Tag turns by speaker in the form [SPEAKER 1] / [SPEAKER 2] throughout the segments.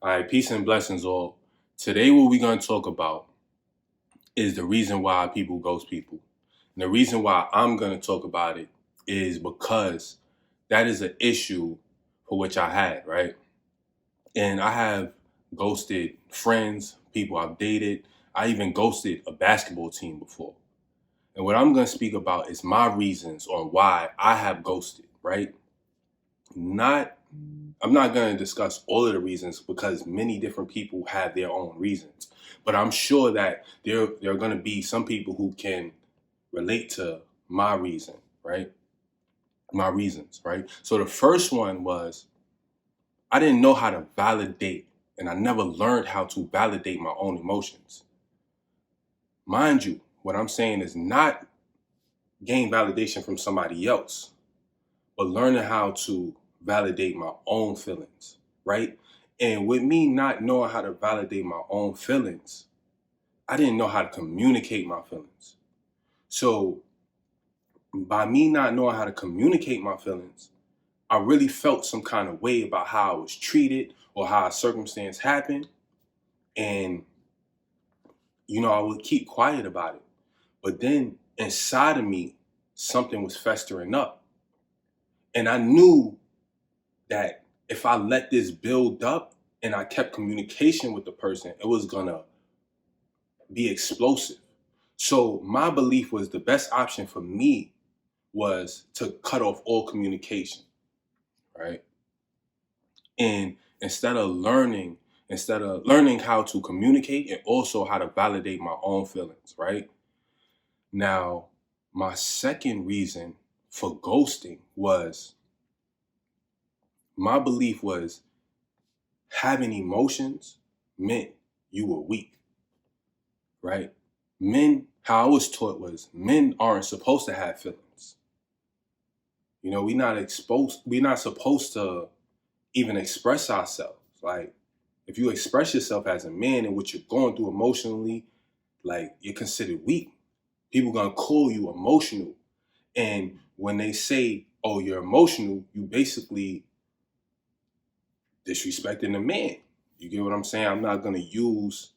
[SPEAKER 1] All right, peace and blessings all. Today what we're going to talk about is the reason why people ghost people. And the reason why I'm going to talk about it is because that is an issue for which I had, right? And I have ghosted friends, people I've dated. I even ghosted a basketball team before. And what I'm going to speak about is my reasons on why I have ghosted, right? Not I'm not going to discuss all of the reasons because many different people have their own reasons. But I'm sure that there are going to be some people who can relate to my reason, right? My reasons, right? So the first one was I didn't know how to validate, and I never learned how to validate my own emotions. Mind you, what I'm saying is not gain validation from somebody else, but learning how to validate my own feelings, right? And with me not knowing how to validate my own feelings, I didn't know how to communicate my feelings. So by me not knowing how to communicate my feelings, I really felt some kind of way about how I was treated or how a circumstance happened. And, I would keep quiet about it. But then inside of me, something was festering up. And I knew that if I let this build up and I kept communication with the person, it was gonna be explosive. So my belief was the best option for me was to cut off all communication, right? And instead of learning how to communicate and also how to validate my own feelings, right? Now, my second reason for ghosting was my belief was having emotions meant you were weak, right? How I was taught was men aren't supposed to have feelings. We're not supposed to even express ourselves. Like, if you express yourself as a man and what you're going through emotionally, like, you're considered weak. People gonna call you emotional. And when they say, oh, you're emotional, you basically disrespecting the man. You get what I'm saying? I'm not gonna use,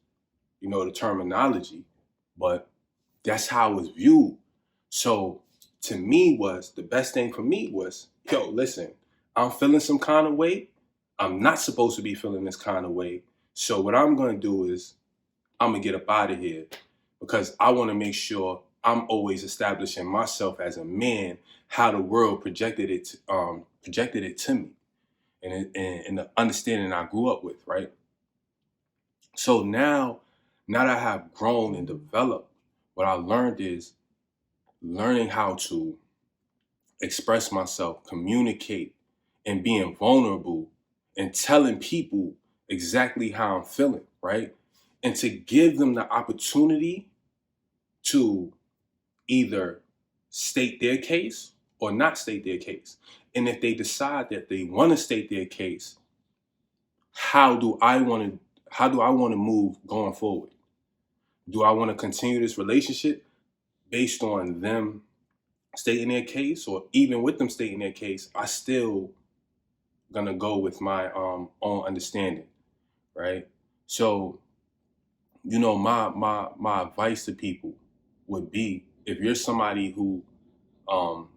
[SPEAKER 1] the terminology, but that's how it was viewed. So to me was the best thing for me was, yo, listen, I'm feeling some kind of way. I'm not supposed to be feeling this kind of way. So what I'm going to do is I'm going to get up out of here because I want to make sure I'm always establishing myself as a man, how the world projected it to me and the understanding I grew up with, right? So now that I have grown and developed, what I learned is learning how to express myself, communicate, and being vulnerable and telling people exactly how I'm feeling, right? And to give them the opportunity to either state their case or not state their case. And if they decide that they want to state their case, how do I want to move going forward? Do I want to continue this relationship based on them stating their case, or even with them stating their case, I still gonna go with my own understanding, right? So, my advice to people would be, if you're somebody who um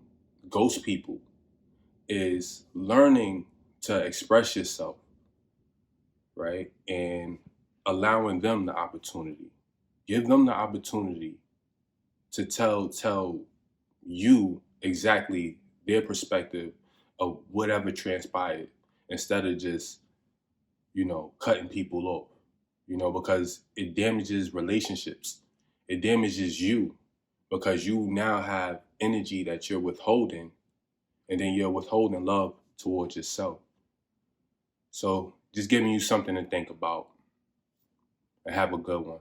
[SPEAKER 1] ghosts people, is learning to express yourself, right? And allowing them the opportunity. Give them the opportunity to tell you exactly their perspective of whatever transpired instead of just, cutting people off, because it damages relationships. It damages you because you now have energy that you're withholding, and then you're withholding love towards yourself. So just giving you something to think about, and have a good one.